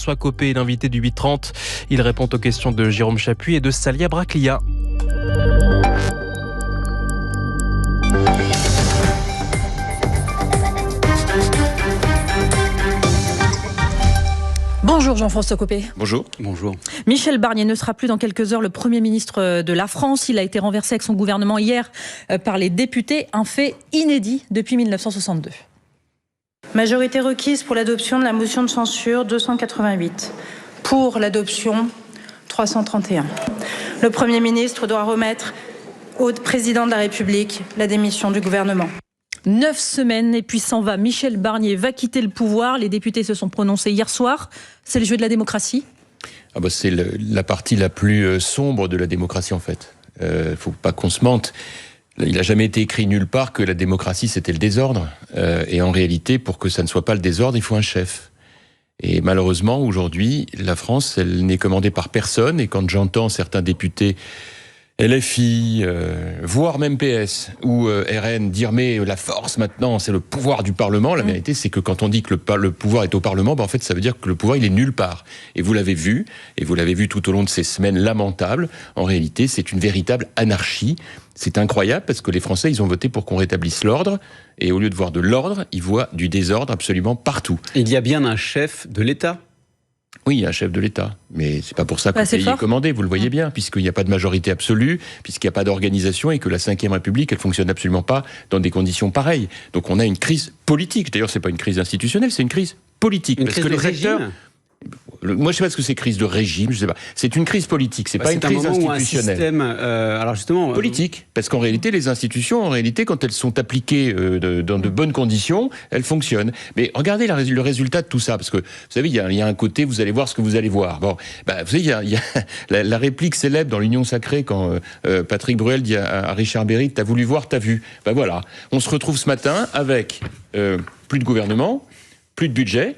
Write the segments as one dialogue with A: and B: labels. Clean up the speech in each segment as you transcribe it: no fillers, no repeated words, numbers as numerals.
A: François Copé est l'invité du 8h30. Il répond aux questions de Jérôme Chapuis et de Salia Braclia.
B: Bonjour Jean-François Copé.
C: Bonjour. Bonjour.
B: Michel Barnier ne sera plus dans quelques heures le Premier ministre de la France. Il a été renversé avec son gouvernement hier par les députés, un fait inédit depuis 1962.
D: Majorité requise pour l'adoption de la motion de censure 288. Pour l'adoption 331. Le Premier ministre doit remettre au président de la République la démission du gouvernement.
B: 9 semaines et puis s'en va. Michel Barnier va quitter le pouvoir. Les députés se sont prononcés hier soir. C'est le jeu de la démocratie ?
C: C'est la partie la plus sombre de la démocratie en fait. Faut pas qu'on se mente. Il n'a jamais été écrit nulle part que la démocratie c'était le désordre. Et en réalité, pour que ça ne soit pas le désordre, il faut un chef. Et malheureusement, aujourd'hui, la France, elle n'est commandée par personne. Et quand j'entends certains députés LFI, voire même PS ou RN dire mais la force maintenant c'est le pouvoir du Parlement, la vérité c'est que quand on dit que le pouvoir est au Parlement, en fait ça veut dire que le pouvoir il est nulle part. Et vous l'avez vu tout au long de ces semaines lamentables, en réalité c'est une véritable anarchie. C'est incroyable parce que les Français ils ont voté pour qu'on rétablisse l'ordre et au lieu de voir de l'ordre, ils voient du désordre absolument partout.
E: Il y a bien un chef de l'État ?
C: Oui, il y a un chef de l'État, mais c'est pas pour ça que le pays est commandé, vous le voyez bien, puisqu'il n'y a pas de majorité absolue, puisqu'il n'y a pas d'organisation et que la Ve République, elle fonctionne absolument pas dans des conditions pareilles. Donc on a une crise politique. D'ailleurs, c'est pas une crise institutionnelle, c'est une crise politique.
E: Une crise de régime.
C: Moi, je sais pas ce que c'est crise de régime, je sais pas. C'est une crise politique, c'est pas une crise institutionnelle.
E: C'est un moment où un système, alors justement...
C: politique, parce qu'en réalité, les institutions, quand elles sont appliquées dans de bonnes conditions, elles fonctionnent. Mais regardez le résultat de tout ça, parce que, vous savez, il y a un côté, vous allez voir ce que vous allez voir. Bon, vous savez, il y a la réplique célèbre dans l'Union Sacrée, quand Patrick Bruel dit à Richard Berry, t'as voulu voir, t'as vu. Voilà. On se retrouve ce matin avec plus de gouvernement, plus de budget,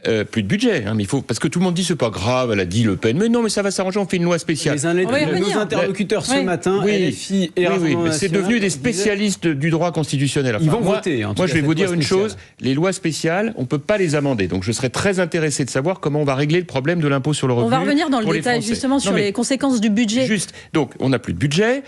C: mais il faut, parce que tout le monde dit c'est pas grave, elle a dit Le Pen, mais non, mais ça va s'arranger, on fait une loi spéciale.
E: Nos interlocuteurs ce matin, LFI et
C: mais c'est devenu des spécialistes du droit constitutionnel.
E: Ils vont voter.
C: Moi, je vais vous dire une chose, les lois spéciales, on peut pas les amender. Donc, je serais très intéressé de savoir comment on va régler le problème de l'impôt sur le revenu.
B: On va revenir dans le détail justement sur les conséquences du budget.
C: Donc, on n'a plus de budget.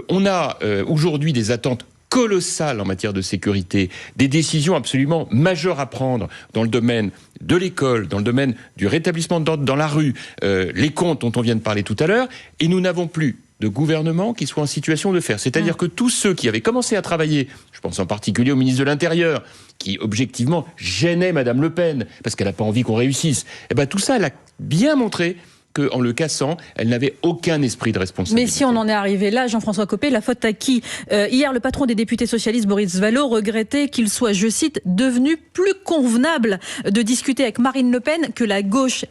C: On a aujourd'hui des attentes colossales en matière de sécurité, des décisions absolument majeures à prendre dans le domaine de l'école, dans le domaine du rétablissement d'ordre dans la rue, les comptes dont on vient de parler tout à l'heure, et nous n'avons plus de gouvernement qui soit en situation de faire. C'est-à-dire que tous ceux qui avaient commencé à travailler, je pense en particulier au ministre de l'Intérieur, qui objectivement gênait Madame Le Pen, parce qu'elle n'a pas envie qu'on réussisse, tout ça, elle a bien montré qu'en le cassant, elle n'avait aucun esprit de responsabilité.
B: Mais si on en est arrivé là, Jean-François Copé, la faute à qui ? Hier, le patron des députés socialistes, Boris Vallaud, regrettait qu'il soit, je cite, devenu plus convenable de discuter avec Marine Le Pen que la gauche.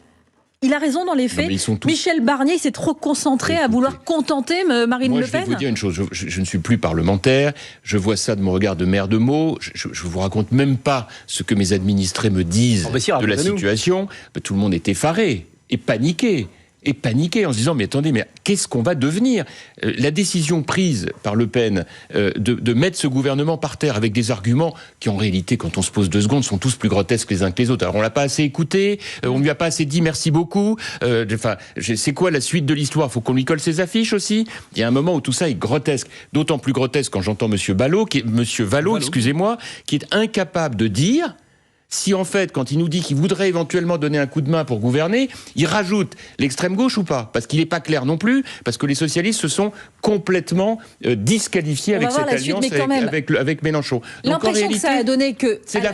B: Il a raison dans les faits. Michel Barnier s'est trop concentré à vouloir contenter Marine Le Pen.
C: Je vais vous dire une chose, je ne suis plus parlementaire, je vois ça de mon regard de maire de Meaux, je vous raconte même pas ce que mes administrés me disent de la situation. Tout le monde est effaré et paniqué en se disant mais attendez, mais qu'est-ce qu'on va devenir ? La décision prise par Le Pen de mettre ce gouvernement par terre avec des arguments qui en réalité, quand on se pose 2 secondes, sont tous plus grotesques les uns que les autres. Alors on l'a pas assez écouté, on lui a pas assez dit merci beaucoup. C'est quoi la suite de l'histoire ? Faut qu'on lui colle ses affiches aussi. Il y a un moment où tout ça est grotesque, d'autant plus grotesque quand j'entends Monsieur Vallaud, qui est incapable de dire. Si en fait, quand il nous dit qu'il voudrait éventuellement donner un coup de main pour gouverner, il rajoute l'extrême gauche ou pas ? Parce qu'il n'est pas clair non plus, parce que les socialistes se sont complètement disqualifiés avec cette alliance avec Mélenchon.
B: L'impression que ça a donné que...
C: C'est la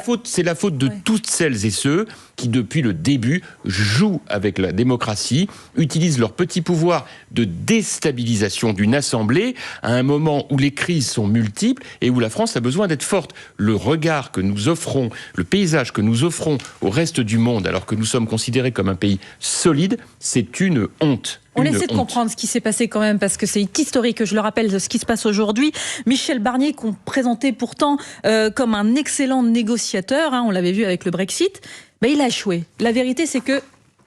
C: faute de toutes celles et ceux qui, depuis le début, jouent avec la démocratie, utilisent leur petit pouvoir de déstabilisation d'une assemblée à un moment où les crises sont multiples et où la France a besoin d'être forte. Le regard que nous offrons, le paysage que nous offrons au reste du monde, alors que nous sommes considérés comme un pays solide, c'est une honte.
B: On essaie de comprendre ce qui s'est passé quand même, parce que c'est historique, je le rappelle, de ce qui se passe aujourd'hui. Michel Barnier, qu'on présentait pourtant comme un excellent négociateur, on l'avait vu avec le Brexit, il a échoué. La vérité, c'est que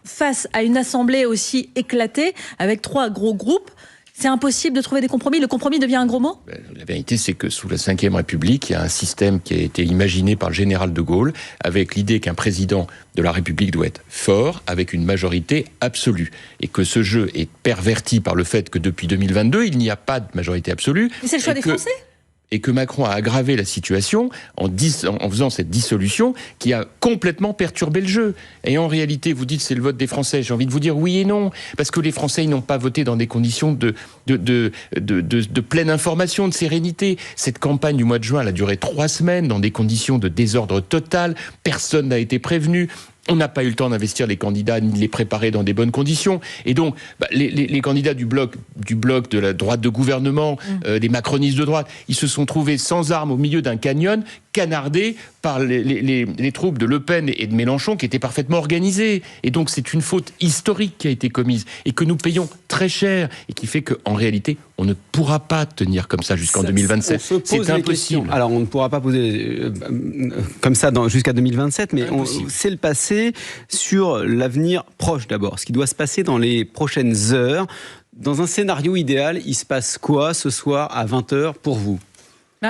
B: face à une assemblée aussi éclatée, avec 3 gros groupes, C'est impossible de trouver des compromis. Le compromis devient un gros mot ?
C: La vérité, c'est que sous la Ve République, il y a un système qui a été imaginé par le général de Gaulle, avec l'idée qu'un président de la République doit être fort, avec une majorité absolue. Et que ce jeu est perverti par le fait que depuis 2022, il n'y a pas de majorité absolue.
B: Mais c'est le choix des Français ?
C: Et que Macron a aggravé la situation en faisant cette dissolution qui a complètement perturbé le jeu. Et en réalité, vous dites c'est le vote des Français. J'ai envie de vous dire oui et non, parce que les Français ils n'ont pas voté dans des conditions de pleine information, de sérénité. Cette campagne du mois de juin, elle a duré 3 semaines dans des conditions de désordre total. Personne n'a été prévenu. On n'a pas eu le temps d'investir les candidats ni de les préparer dans des bonnes conditions. Et donc, les candidats du bloc de la droite de gouvernement, des macronistes de droite, ils se sont trouvés sans armes au milieu d'un canyon, canardés par les troupes de Le Pen et de Mélenchon qui étaient parfaitement organisées. Et donc, c'est une faute historique qui a été commise et que nous payons très cher et qui fait qu'en réalité, on ne pourra pas tenir comme ça jusqu'en 2027. C'est impossible.
E: Alors, on ne pourra pas poser comme ça jusqu'à 2027, mais c'est le passé. Sur l'avenir proche d'abord, ce qui doit se passer dans les prochaines heures. Dans un scénario idéal, il se passe quoi ce soir à 20h pour vous ?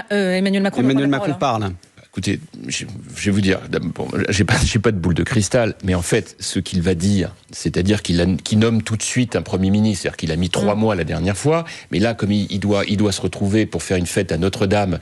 B: Emmanuel Macron
E: parle.
C: Écoutez, je vais vous dire, bon, j'ai pas de boule de cristal, mais en fait, ce qu'il va dire, c'est-à-dire qu'il nomme tout de suite un Premier ministre, c'est-à-dire qu'il a mis 3 mois la dernière fois, mais là, comme il doit se retrouver pour faire une fête à Notre-Dame,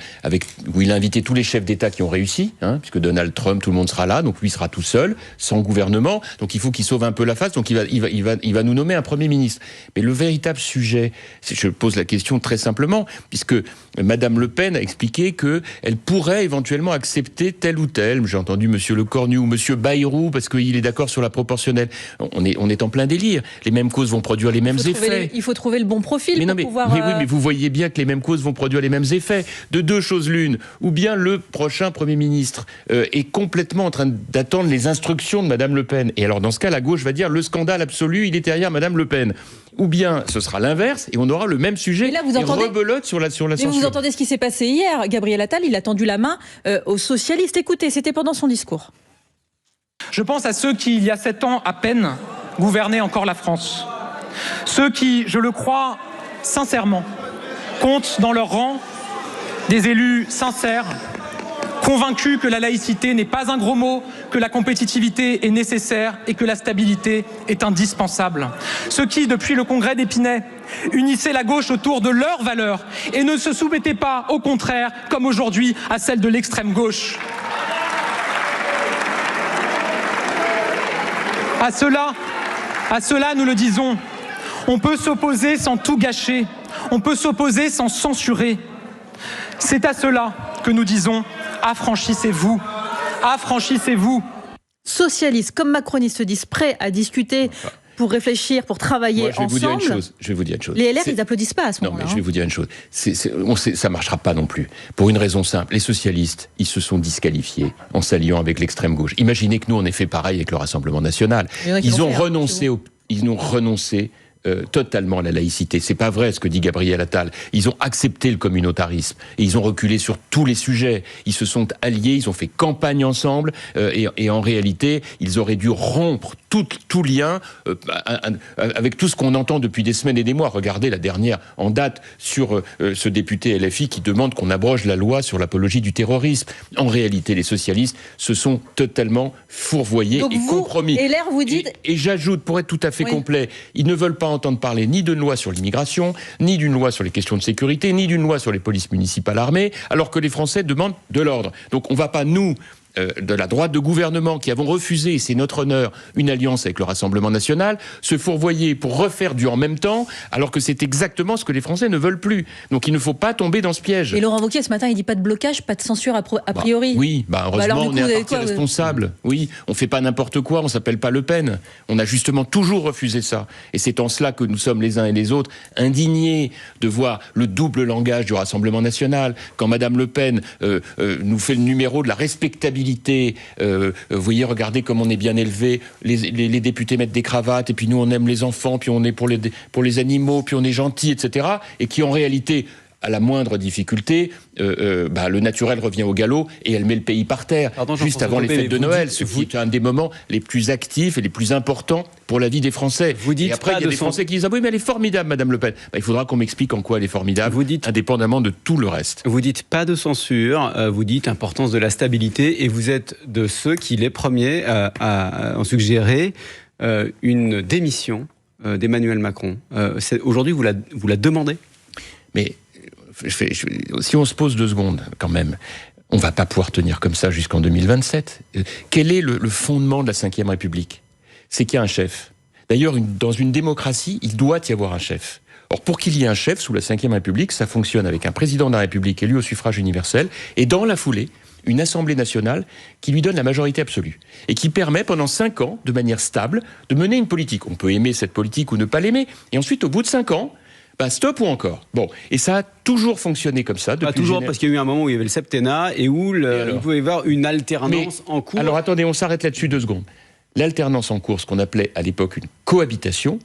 C: où il a invité tous les chefs d'État qui ont réussi, puisque Donald Trump, tout le monde sera là, donc lui sera tout seul, sans gouvernement, donc il faut qu'il sauve un peu la face, donc il va nous nommer un Premier ministre. Mais le véritable sujet, je pose la question très simplement, puisque Madame Le Pen a expliqué qu'elle pourrait éventuellement accepter tel ou tel. J'ai entendu Monsieur Lecornu ou Monsieur Bayrou parce qu'il est d'accord sur la proportionnelle. On est en plein délire. Les mêmes causes vont produire les mêmes effets.
B: Il faut trouver le bon profil pour pouvoir...
C: Mais vous voyez bien que les mêmes causes vont produire les mêmes effets. De 2 choses l'une. Ou bien le prochain Premier ministre est complètement en train d'attendre les instructions de Madame Le Pen. Et alors dans ce cas, la gauche va dire le scandale absolu, il est derrière Madame Le Pen. Ou bien ce sera l'inverse et on aura le même sujet et rebelote sur la censure.
B: Vous entendez ce qui s'est passé hier. Gabriel Attal, il a tendu la main aux socialistes. Écoutez, c'était pendant son discours.
F: Je pense à ceux qui, il y a 7 ans à peine, gouvernaient encore la France. Ceux qui, je le crois sincèrement, comptent dans leur rang des élus sincères, convaincus que la laïcité n'est pas un gros mot, que la compétitivité est nécessaire et que la stabilité est indispensable. Ceux qui, depuis le congrès d'Épinay, unissaient la gauche autour de leurs valeurs et ne se soumettaient pas, au contraire, comme aujourd'hui, à celles de l'extrême gauche. À cela, nous le disons, on peut s'opposer sans tout gâcher, on peut s'opposer sans censurer. C'est à cela que nous disons affranchissez-vous, affranchissez-vous.
B: Socialistes comme macronistes se disent prêts à discuter pour réfléchir, pour travailler ensemble.
C: Je vais vous dire une chose.
B: Les LR, ils n'applaudissent pas à ce moment-là.
C: Non, mais je vais vous dire une chose. Ça ne marchera pas non plus. Pour une raison simple. Les socialistes, ils se sont disqualifiés en s'alliant avec l'extrême gauche. Imaginez que nous, on ait fait pareil avec le Rassemblement national. Ils ont renoncé totalement à la laïcité. C'est pas vrai ce que dit Gabriel Attal. Ils ont accepté le communautarisme et ils ont reculé sur tous les sujets. Ils se sont alliés, ils ont fait campagne ensemble et en réalité, ils auraient dû rompre tout lien avec tout ce qu'on entend depuis des semaines et des mois. Regardez la dernière en date sur ce député LFI qui demande qu'on abroge la loi sur l'apologie du terrorisme. En réalité, les socialistes se sont totalement fourvoyés
B: donc
C: et compromis.
B: Et l'air, vous dites...
C: Et j'ajoute, pour être tout à fait complet, ils ne veulent pas entendre parler ni d'une loi sur l'immigration, ni d'une loi sur les questions de sécurité, ni d'une loi sur les polices municipales armées, alors que les Français demandent de l'ordre. Donc on ne va pas, nous, de la droite de gouvernement, qui avons refusé, et c'est notre honneur, une alliance avec le Rassemblement national, se fourvoyer pour refaire du en même temps, alors que c'est exactement ce que les Français ne veulent plus. Donc il ne faut pas tomber dans ce piège.
B: Et Laurent Wauquiez, ce matin, il dit pas de blocage, pas de censure a priori.
C: Heureusement, on est un parti responsable. Oui, on fait pas n'importe quoi, on s'appelle pas Le Pen. On a justement toujours refusé ça. Et c'est en cela que nous sommes les uns et les autres indignés de voir le double langage du Rassemblement national. Quand Madame Le Pen nous fait le numéro de la respectabilité, vous voyez, regardez comme on est bien élevé, les députés mettent des cravates, et puis nous on aime les enfants, puis on est pour les animaux, puis on est gentil, etc. Et qui en réalité à la moindre difficulté, le naturel revient au galop et elle met le pays par terre, juste avant les fêtes de Noël, ce qui est un des moments les plus actifs et les plus importants pour la vie des Français. Et après, il y a des Français qui disent « Ah oui, mais elle est formidable, Madame Le Pen ». Il faudra qu'on m'explique en quoi elle est formidable, indépendamment de tout le reste.
E: Vous dites pas de censure, vous dites importance de la stabilité, et vous êtes de ceux qui, les premiers, ont suggéré une démission d'Emmanuel Macron. Aujourd'hui, vous la demandez ?
C: Mais si on se pose 2 secondes, quand même, on ne va pas pouvoir tenir comme ça jusqu'en 2027. Quel est le fondement de la Ve République ? C'est qu'il y a un chef. D'ailleurs, dans une démocratie, il doit y avoir un chef. Or, pour qu'il y ait un chef sous la Ve République, ça fonctionne avec un président de la République élu au suffrage universel, et dans la foulée, une Assemblée nationale qui lui donne la majorité absolue et qui permet pendant 5 ans, de manière stable, de mener une politique. On peut aimer cette politique ou ne pas l'aimer, et ensuite, au bout de 5 ans, stop ou encore. Bon, et ça a toujours fonctionné comme ça.
E: Pas toujours, parce qu'il y a eu un moment où il y avait le septennat et où il pouvait y avoir une alternance en cours.
C: Alors attendez, on s'arrête là-dessus 2 secondes. L'alternance en cours, ce qu'on appelait à l'époque une cohabitation,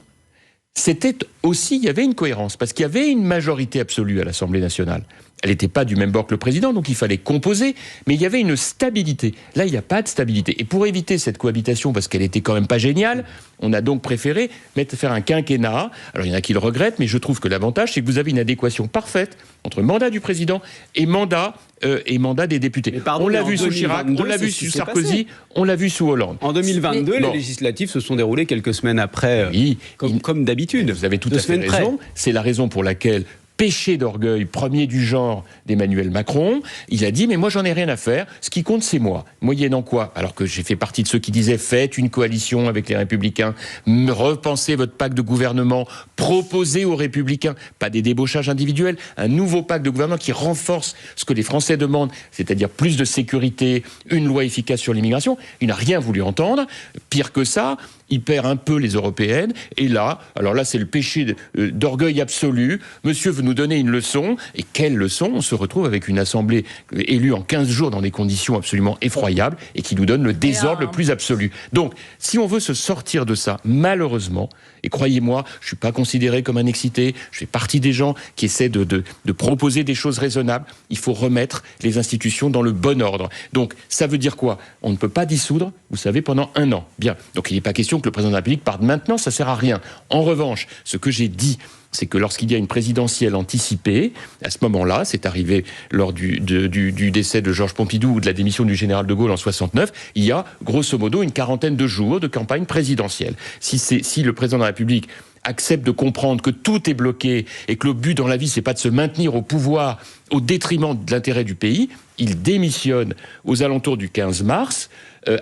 C: c'était aussi, il y avait une cohérence, parce qu'il y avait une majorité absolue à l'Assemblée nationale. Elle n'était pas du même bord que le président, donc il fallait composer, mais il y avait une stabilité. Là, il n'y a pas de stabilité. Et pour éviter cette cohabitation, parce qu'elle était quand même pas géniale, on a donc préféré faire un quinquennat. Alors il y en a qui le regrettent, mais je trouve que l'avantage, c'est que vous avez une adéquation parfaite entre mandat du président et mandat des députés.
E: On
C: l'a vu sous Chirac, on l'a vu sous Sarkozy, on l'a vu sous Hollande.
E: En 2022, les législatives se sont déroulées quelques semaines après, comme d'habitude.
C: Vous avez tout à fait raison. C'est la raison pour laquelle, péché d'orgueil premier du genre d'Emmanuel Macron, il a dit « mais moi j'en ai rien à faire, ce qui compte c'est moi ». Moyennant quoi ? Alors que j'ai fait partie de ceux qui disaient « faites une coalition avec les Républicains, repensez votre pacte de gouvernement, proposez aux Républicains, pas des débauchages individuels, un nouveau pacte de gouvernement qui renforce ce que les Français demandent, c'est-à-dire plus de sécurité, une loi efficace sur l'immigration ». Il n'a rien voulu entendre. Pire que ça, il perd un peu les européennes, et là, alors là c'est le péché d'orgueil absolu, monsieur veut nous donner une leçon, et quelle leçon ? On se retrouve avec une assemblée élue en 15 jours dans des conditions absolument effroyables, et qui nous donne le désordre le plus absolu. Donc, si on veut se sortir de ça, malheureusement, et croyez-moi, je ne suis pas considéré comme un excité, je fais partie des gens qui essaient de proposer des choses raisonnables, il faut remettre les institutions dans le bon ordre. Donc, ça veut dire quoi ? On ne peut pas dissoudre, vous savez, pendant 1 an. Bien, donc il n'est pas question que le président de la République parte maintenant, ça ne sert à rien. En revanche, ce que j'ai dit, c'est que lorsqu'il y a une présidentielle anticipée, à ce moment-là, c'est arrivé lors du décès de Georges Pompidou ou de la démission du général de Gaulle en 69, il y a grosso modo une 40aine de jours de campagne présidentielle. Si le président de la République accepte de comprendre que tout est bloqué et que le but dans la vie, c'est pas de se maintenir au pouvoir au détriment de l'intérêt du pays, il démissionne aux alentours du 15 mars.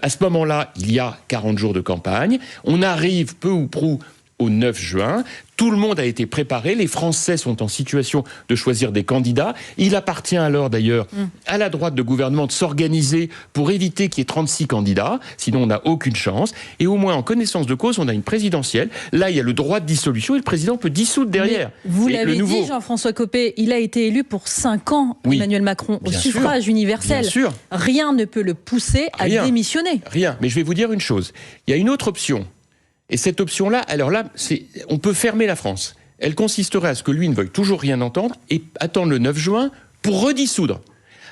C: À ce moment-là, il y a 40 jours de campagne. On arrive peu ou prou au 9 juin. Tout le monde a été préparé. Les Français sont en situation de choisir des candidats. Il appartient alors, d'ailleurs, à la droite de gouvernement de s'organiser pour éviter qu'il y ait 36 candidats. Sinon, on n'a aucune chance. Et au moins, en connaissance de cause, on a une présidentielle. Là, il y a le droit de dissolution et le président peut dissoudre derrière.
B: Mais vous l'avez dit, Jean-François Copé, il a été élu pour 5 ans, Emmanuel Macron, au suffrage universel.
C: Bien sûr.
B: Rien ne peut le pousser à démissionner.
C: Rien. Mais je vais vous dire une chose. Il y a une autre option. Et cette option-là, alors là, on peut fermer la France. Elle consisterait à ce que lui ne veuille toujours rien entendre et attendre le 9 juin pour redissoudre.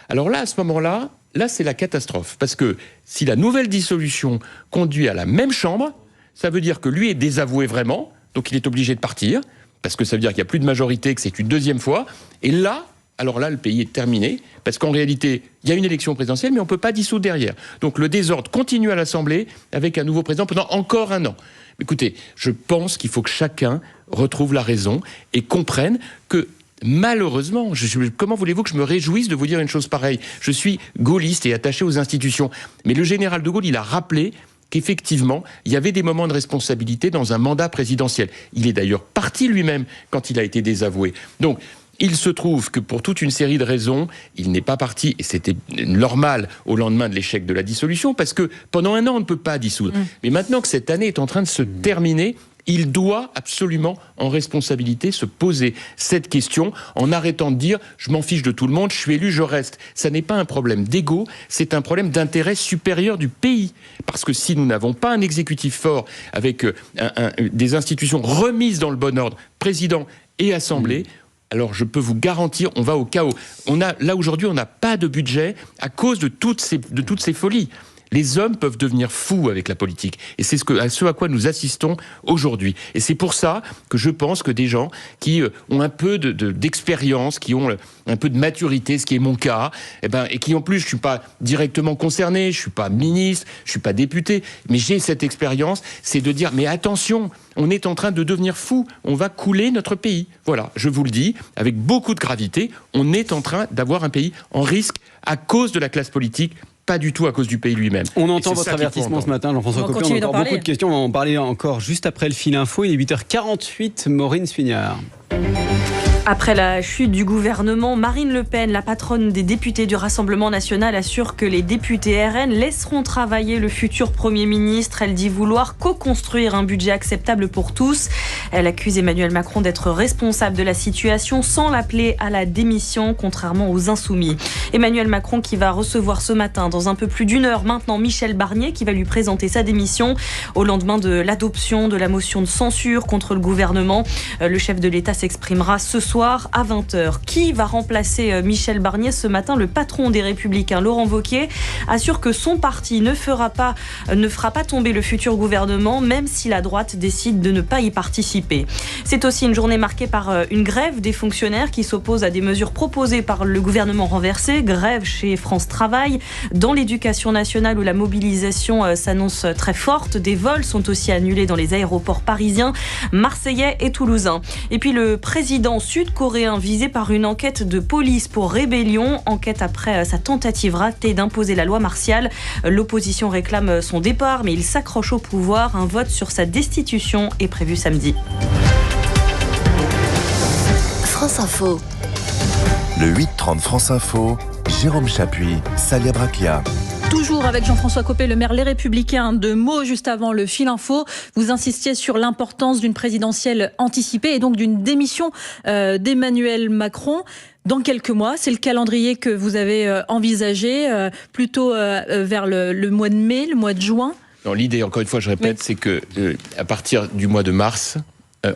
C: Alors là, à ce moment-là, c'est la catastrophe. Parce que si la nouvelle dissolution conduit à la même chambre, ça veut dire que lui est désavoué vraiment, donc il est obligé de partir, parce que ça veut dire qu'il n'y a plus de majorité, que c'est une 2e fois. Et là, alors là, le pays est terminé, parce qu'en réalité, il y a une élection présidentielle, mais on ne peut pas dissoudre derrière. Donc le désordre continue à l'Assemblée avec un nouveau président pendant encore 1 an. Écoutez, je pense qu'il faut que chacun retrouve la raison et comprenne que, malheureusement, comment voulez-vous que je me réjouisse de vous dire une chose pareille ? Je suis gaulliste et attaché aux institutions. Mais le général de Gaulle, il a rappelé qu'effectivement, il y avait des moments de responsabilité dans un mandat présidentiel. Il est d'ailleurs parti lui-même quand il a été désavoué. Donc, il se trouve que pour toute une série de raisons, il n'est pas parti, et c'était normal au lendemain de l'échec de la dissolution, parce que pendant 1 an, on ne peut pas dissoudre. Mais maintenant que cette année est en train de se terminer, il doit absolument, en responsabilité, se poser cette question en arrêtant de dire « je m'en fiche de tout le monde, je suis élu, je reste ». Ça n'est pas un problème d'ego, c'est un problème d'intérêt supérieur du pays. Parce que si nous n'avons pas un exécutif fort, avec des institutions remises dans le bon ordre, président et assemblée, alors je peux vous garantir, on va au chaos. Là aujourd'hui, on n'a pas de budget à cause de toutes ces folies. Les hommes peuvent devenir fous avec la politique. Et c'est ce à quoi nous assistons aujourd'hui. Et c'est pour ça que je pense que des gens qui ont un peu d'expérience, qui ont un peu de maturité, ce qui est mon cas, et qui en plus, je ne suis pas directement concerné, je ne suis pas ministre, je ne suis pas député, mais j'ai cette expérience, c'est de dire, mais attention, on est en train de devenir fou, on va couler notre pays. Voilà, je vous le dis, avec beaucoup de gravité, on est en train d'avoir un pays en risque à cause de la classe politique, pas du tout à cause du pays lui-même.
E: On entend votre avertissement ce matin, Jean-François Copé. On a encore beaucoup de questions. On va en parler encore juste après le fil info. Il est 8h48. Maureen Spugnard.
G: Après la chute du gouvernement, Marine Le Pen, la patronne des députés du Rassemblement national, assure que les députés RN laisseront travailler le futur Premier ministre. Elle dit vouloir co-construire un budget acceptable pour tous. Elle accuse Emmanuel Macron d'être responsable de la situation sans l'appeler à la démission, contrairement aux Insoumis. Emmanuel Macron qui va recevoir ce matin, dans un peu plus d'une heure maintenant, Michel Barnier qui va lui présenter sa démission au lendemain de l'adoption de la motion de censure contre le gouvernement. Le chef de l'État s'exprimera ce soir à 20h. Qui va remplacer Michel Barnier ce matin? Le patron des Républicains, Laurent Wauquiez, assure que son parti ne fera pas tomber le futur gouvernement, même si la droite décide de ne pas y participer. C'est aussi une journée marquée par une grève des fonctionnaires qui s'opposent à des mesures proposées par le gouvernement renversé. Grève chez France Travail, dans l'éducation nationale où la mobilisation s'annonce très forte. Des vols sont aussi annulés dans les aéroports parisiens, marseillais et toulousains. Et puis le président sud-coréen visé par une enquête de police pour rébellion, enquête après sa tentative ratée d'imposer la loi martiale. L'opposition réclame son départ, mais il s'accroche au pouvoir. Un vote sur sa destitution est prévu samedi.
H: France Info. Le 8-30 France Info, Jérôme Chapuis, Salia Braclia.
B: Toujours avec Jean-François Copé, le maire Les Républicains. De mots juste avant le fil info, vous insistiez sur l'importance d'une présidentielle anticipée et donc d'une démission d'Emmanuel Macron. Dans quelques mois, c'est le calendrier que vous avez envisagé, plutôt vers le mois de mai, le mois de juin.
C: Non, l'idée, encore une fois, je répète, c'est que à partir du mois de mars,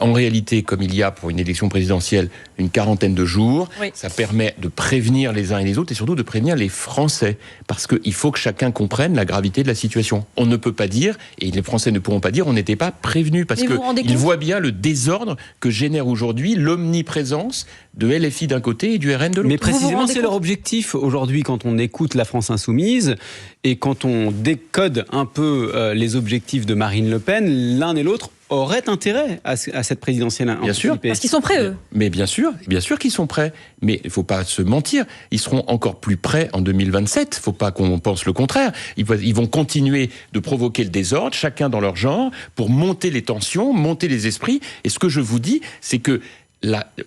C: en réalité, comme il y a pour une élection présidentielle une quarantaine de jours, ça permet de prévenir les uns et les autres et surtout de prévenir les Français. Parce qu'il faut que chacun comprenne la gravité de la situation. On ne peut pas dire, et les Français ne pourront pas dire, on n'était pas prévenus. Parce qu'ils voient bien le désordre que génère aujourd'hui l'omniprésence de LFI d'un côté et du RN de l'autre.
E: Mais précisément, c'est leur objectif aujourd'hui quand on écoute la France Insoumise et quand on décode un peu les objectifs de Marine Le Pen, l'un et l'autre auraient intérêt à cette présidentielle anticipée.
C: Bien sûr.
B: Parce qu'ils sont prêts, eux.
C: Mais bien sûr qu'ils sont prêts. Mais il ne faut pas se mentir, ils seront encore plus prêts en 2027. Il ne faut pas qu'on pense le contraire. Ils vont continuer de provoquer le désordre, chacun dans leur genre, pour monter les tensions, monter les esprits. Et ce que je vous dis, c'est que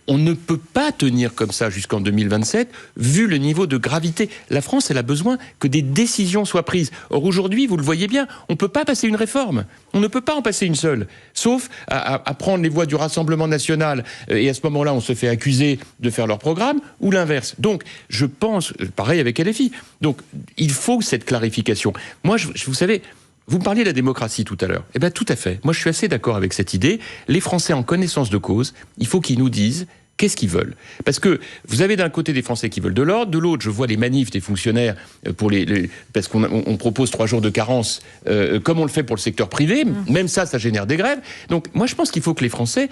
C: on ne peut pas tenir comme ça jusqu'en 2027, vu le niveau de gravité. La France, elle a besoin que des décisions soient prises. Or, aujourd'hui, vous le voyez bien, on ne peut pas passer une réforme. On ne peut pas en passer une seule. Sauf à prendre les voix du Rassemblement national. Et à ce moment-là, on se fait accuser de faire leur programme, ou l'inverse. Donc, je pense, pareil avec LFI. Donc, il faut cette clarification. Moi, vous savez... Vous me parliez de la démocratie tout à l'heure. Eh bien, tout à fait. Moi, je suis assez d'accord avec cette idée. Les Français, en connaissance de cause, il faut qu'ils nous disent qu'est-ce qu'ils veulent. Parce que vous avez d'un côté des Français qui veulent de l'ordre, de l'autre, je vois les manifs des fonctionnaires pour parce qu'on propose 3 jours de carence, comme on le fait pour le secteur privé. Même ça génère des grèves. Donc, moi, je pense qu'il faut que les Français,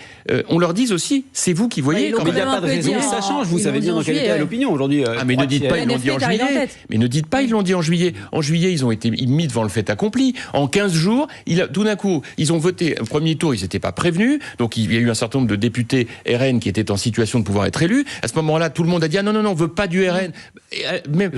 C: on leur dise aussi, c'est vous qui voyez.
E: Mais il n'y a pas de raison que ça change. Vous savez dire dans quel état est l'opinion aujourd'hui.
C: Mais ne dites pas ils l'ont dit en juillet. Mais ne dites pas ils l'ont dit en juillet. En juillet, ils ont été mis devant le fait accompli. En 15 jours, tout d'un coup, ils ont voté. Au premier tour, ils n'étaient pas prévenus. Donc, il y a eu un certain nombre de députés RN qui étaient en situation de pouvoir être élus. À ce moment-là, tout le monde a dit non, on veut pas du RN.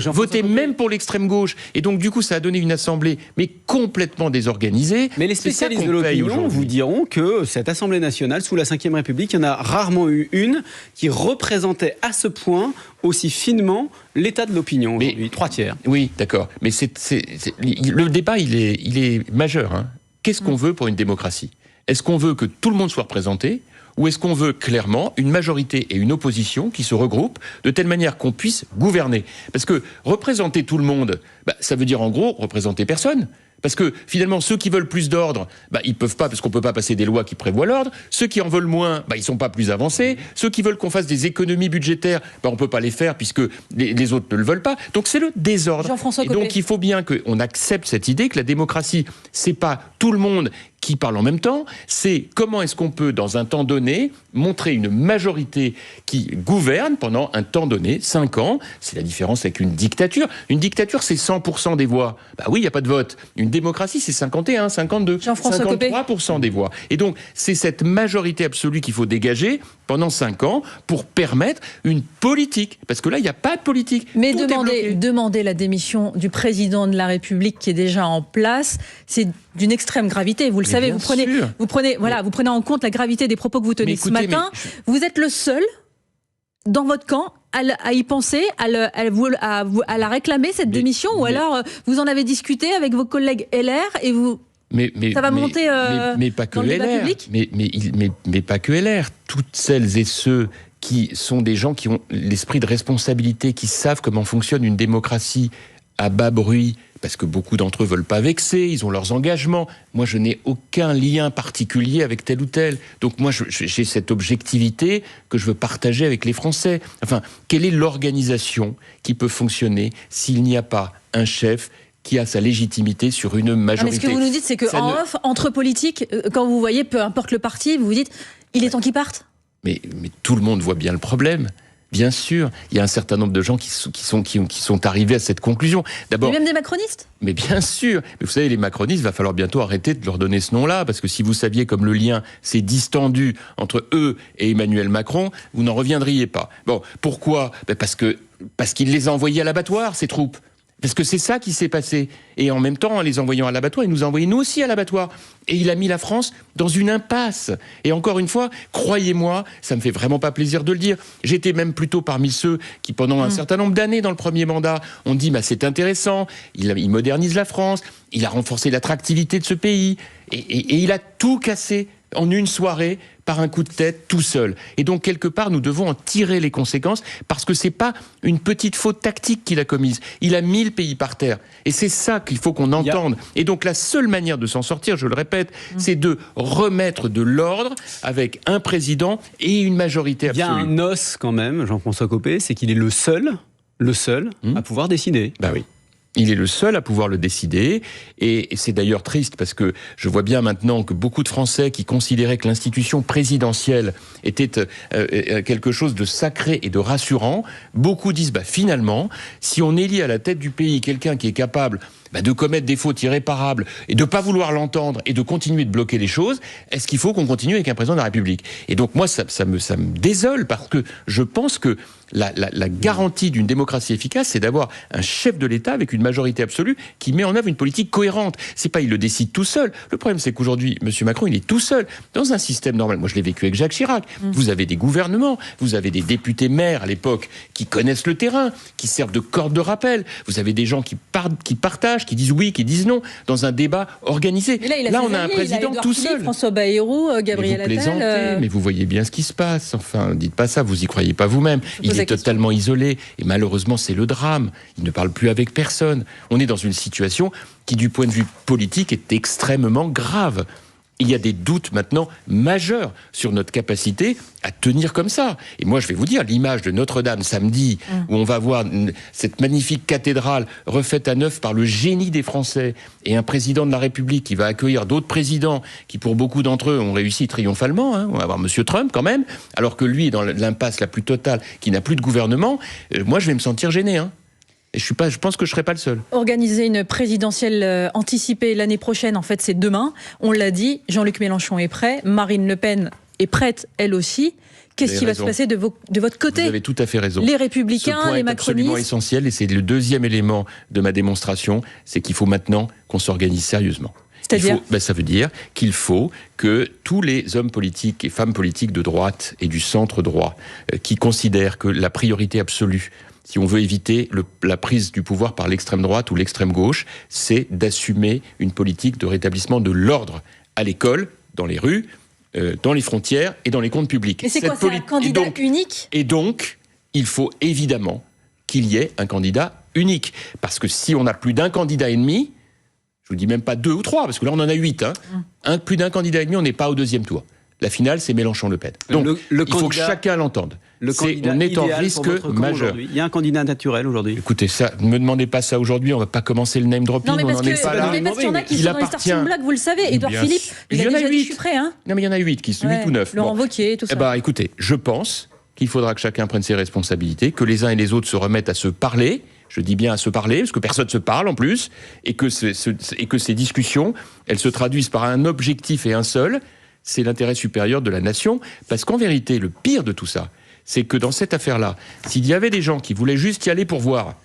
C: Votez même pour l'extrême gauche. Et donc, du coup, ça a donné une assemblée, mais complètement désorganisée.
E: Mais les spécialistes de l'opinion vous diront que cette Assemblée nationale, sous la Ve République, il y en a rarement eu une qui représentait à ce point aussi finement l'état de l'opinion aujourd'hui, 3/3.
C: Oui, d'accord. Mais le débat, il est majeur. Hein. Qu'est-ce qu'on veut pour une démocratie ? Est-ce qu'on veut que tout le monde soit représenté ? Ou est-ce qu'on veut clairement une majorité et une opposition qui se regroupent de telle manière qu'on puisse gouverner ? Parce que représenter tout le monde, ça veut dire en gros représenter personne. Parce que finalement, ceux qui veulent plus d'ordre, ils peuvent pas, parce qu'on peut pas passer des lois qui prévoient l'ordre. Ceux qui en veulent moins, ils sont pas plus avancés. Ceux qui veulent qu'on fasse des économies budgétaires, on peut pas les faire puisque les autres ne le veulent pas. Donc c'est le désordre.
B: Jean-François
C: Et
B: Copé.
C: donc il faut bien qu'on accepte cette idée que la démocratie, c'est pas tout le monde qui parle en même temps, c'est comment est-ce qu'on peut, dans un temps donné, montrer une majorité qui gouverne pendant un temps donné, 5 ans. C'est la différence avec une dictature. Une dictature, c'est 100% des voix. Oui, il n'y a pas de vote. Une démocratie, c'est 51, 52, 53% des voix. Et donc, c'est cette majorité absolue qu'il faut dégager pendant 5 ans pour permettre une politique. Parce que là, il n'y a pas de politique.
B: Mais demander la démission du président de la République qui est déjà en place, c'est d'une extrême gravité. Vous le savez, vous prenez en compte la gravité des propos que vous tenez ce matin. Vous êtes le seul dans votre camp à y penser, à la réclamer, cette démission, ou alors vous en avez discuté avec vos collègues LR et vous... ça va monter
C: pas que
B: dans le débat
C: LR,
B: public.
C: mais pas que LR. Toutes celles et ceux qui sont des gens qui ont l'esprit de responsabilité, qui savent comment fonctionne une démocratie à bas bruit, parce que beaucoup d'entre eux veulent pas vexer, ils ont leurs engagements. Moi, je n'ai aucun lien particulier avec tel ou tel. Donc moi, j'ai cette objectivité que je veux partager avec les Français. Enfin, quelle est l'organisation qui peut fonctionner s'il n'y a pas un chef qui a sa légitimité sur une majorité?
B: Mais ce que vous nous dites, c'est qu'en off, entre politiques, quand vous voyez, peu importe le parti, vous vous dites, il est temps qu'ils partent.
C: Mais tout le monde voit bien le problème. Bien sûr, il y a un certain nombre de gens qui sont arrivés à cette conclusion. D'abord,
B: même des macronistes.
C: Mais bien sûr. Mais vous savez, les macronistes, il va falloir bientôt arrêter de leur donner ce nom-là, parce que si vous saviez comme le lien s'est distendu entre eux et Emmanuel Macron, vous n'en reviendriez pas. Bon, pourquoi ? Parce qu'il les a envoyés à l'abattoir, ces troupes. Parce que c'est ça qui s'est passé. Et en même temps, en les envoyant à l'abattoir, il nous a envoyés nous aussi à l'abattoir. Et il a mis la France dans une impasse. Et encore une fois, croyez-moi, ça me fait vraiment pas plaisir de le dire. J'étais même plutôt parmi ceux qui, pendant un certain nombre d'années dans le premier mandat, ont dit c'est intéressant, il modernise la France, il a renforcé l'attractivité de ce pays. Et il a tout cassé en une soirée par un coup de tête tout seul. Et donc, quelque part, nous devons en tirer les conséquences parce que c'est pas une petite faute tactique qu'il a commise. Il a mis le pays par terre. Et c'est ça qu'il faut qu'on entende. Et donc, la seule manière de s'en sortir, je le répète, c'est de remettre de l'ordre avec un président et une majorité absolue.
E: Il y a un os quand même, Jean-François Copé, c'est qu'il est le seul à pouvoir décider.
C: Oui. Il est le seul à pouvoir le décider, et c'est d'ailleurs triste parce que je vois bien maintenant que beaucoup de Français qui considéraient que l'institution présidentielle était quelque chose de sacré et de rassurant, beaucoup disent finalement, si on élit à la tête du pays quelqu'un qui est capable de commettre des fautes irréparables et de pas vouloir l'entendre et de continuer de bloquer les choses, est-ce qu'il faut qu'on continue avec un président de la République ? Et donc moi, ça me désole parce que je pense que la garantie d'une démocratie efficace, c'est d'avoir un chef de l'État avec une majorité absolue qui met en œuvre une politique cohérente. C'est pas il le décide tout seul. Le problème, c'est qu'aujourd'hui, M. Macron, il est tout seul. Dans un système normal, moi je l'ai vécu avec Jacques Chirac, vous avez des gouvernements, vous avez des députés maires à l'époque qui connaissent le terrain, qui servent de corde de rappel, vous avez des gens qui partagent, qui disent oui, qui disent non, dans un débat organisé.
B: Là,
C: on a un président tout seul.
B: François Bayrou, Gabriel Attal.
C: Mais vous voyez bien ce qui se passe. Enfin, dites pas ça, vous y croyez pas vous-même. Il est totalement isolé. Et malheureusement, c'est le drame. Il ne parle plus avec personne. On est dans une situation qui, du point de vue politique, est extrêmement grave. Il y a des doutes maintenant majeurs sur notre capacité à tenir comme ça. Et moi, je vais vous dire, l'image de Notre-Dame samedi, où on va voir cette magnifique cathédrale refaite à neuf par le génie des Français, et un président de la République qui va accueillir d'autres présidents qui, pour beaucoup d'entre eux, ont réussi triomphalement. On va avoir M. Trump quand même, alors que lui est dans l'impasse la plus totale, qui n'a plus de gouvernement. Moi, je vais me sentir gêné. Et je pense que je ne serai pas le seul.
B: Organiser une présidentielle anticipée l'année prochaine, en fait, c'est demain. On l'a dit, Jean-Luc Mélenchon est prêt, Marine Le Pen est prête, elle aussi. Qu'est-ce qui va se passer de votre côté ?
C: Vous avez tout à fait raison.
B: Les Républicains, les macronistes.
C: C'est absolument essentiel, et c'est le deuxième élément de ma démonstration, c'est qu'il faut maintenant qu'on s'organise sérieusement.
B: C'est-à-dire ?
C: Ça veut dire qu'il faut que tous les hommes politiques et femmes politiques de droite et du centre droit qui considèrent que la priorité absolue, si on veut éviter la prise du pouvoir par l'extrême droite ou l'extrême gauche, c'est d'assumer une politique de rétablissement de l'ordre à l'école, dans les rues, dans les frontières et dans les comptes publics.
B: Mais c'est quoi, c'est un candidat unique ?
C: Et donc, il faut évidemment qu'il y ait un candidat unique. Parce que si on a plus d'un candidat ennemi, je vous dis même pas 2 ou 3, parce que là on en a 8. Plus d'un candidat et demi, on n'est pas au deuxième tour. La finale, c'est Mélenchon-Le Pen. Donc, il faut que chacun l'entende. On est en risque majeur.
E: Il y a un candidat naturel aujourd'hui.
C: Écoutez, ça, ne me demandez pas ça aujourd'hui, on ne va pas commencer le name dropping,
B: on
C: n'en est pas là.
B: Mais parce qu'il y en a qui sont dans les starting blocks, vous le savez. Édouard Philippe, il a déjà dit, je suis prêt.
C: Non, mais il y en a 8 ou 9.
B: Laurent Wauquiez, tout ça.
C: Écoutez, je pense qu'il faudra que chacun prenne ses responsabilités, que les uns et les autres se remettent à se parler. Je dis bien à se parler, parce que personne ne se parle en plus, et que ces discussions, elles se traduisent par un objectif et un seul, c'est l'intérêt supérieur de la nation. Parce qu'en vérité, le pire de tout ça, c'est que dans cette affaire-là, s'il y avait des gens qui voulaient juste y aller pour voir,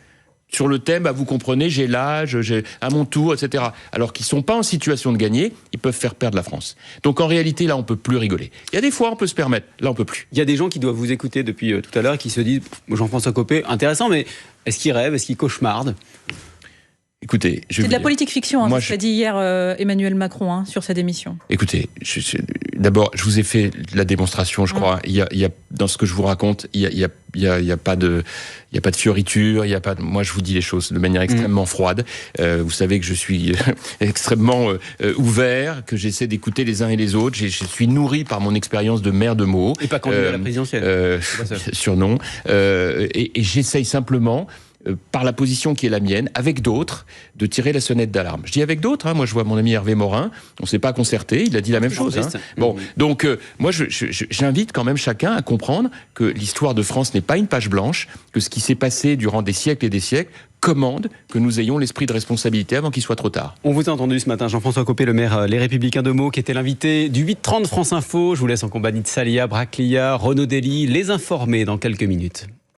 C: sur le thème, vous comprenez, j'ai l'âge, j'ai à mon tour, etc., alors qu'ils ne sont pas en situation de gagner, ils peuvent faire perdre la France. Donc en réalité, là, on ne peut plus rigoler. Il y a des fois, on peut se permettre, là, on ne peut plus.
E: Il y a des gens qui doivent vous écouter depuis tout à l'heure et qui se disent, Jean-François Copé, intéressant, mais est-ce qu'il rêve, est-ce qu'il cauchemarde ?
C: Écoutez,
B: c'est de la politique fiction, ce qu'a dit hier Emmanuel Macron sur sa démission.
C: Écoutez, d'abord, je vous ai fait la démonstration, je crois. Il y a, dans ce que je vous raconte, il y a pas de fioriture. Moi, je vous dis les choses de manière extrêmement froide. Vous savez que je suis extrêmement ouvert, que j'essaie d'écouter les uns et les autres. Je suis nourri par mon expérience de maire de Meaux.
E: Et pas candidat à la présidentielle.
C: Surnom. Et j'essaye simplement, par la position qui est la mienne, avec d'autres, de tirer la sonnette d'alarme. Je dis avec d'autres, moi je vois mon ami Hervé Morin, on ne s'est pas concerté, il a dit la même chose. Bon, donc moi j'invite quand même chacun à comprendre que l'histoire de France n'est pas une page blanche, que ce qui s'est passé durant des siècles et des siècles commande que nous ayons l'esprit de responsabilité avant qu'il soit trop tard.
E: On vous a entendu ce matin, Jean-François Copé, le maire Les Républicains de Meaux, qui était l'invité du 8h30 France Info. Je vous laisse en compagnie de Salia Braclia, Renaud Dely, les informer dans quelques minutes.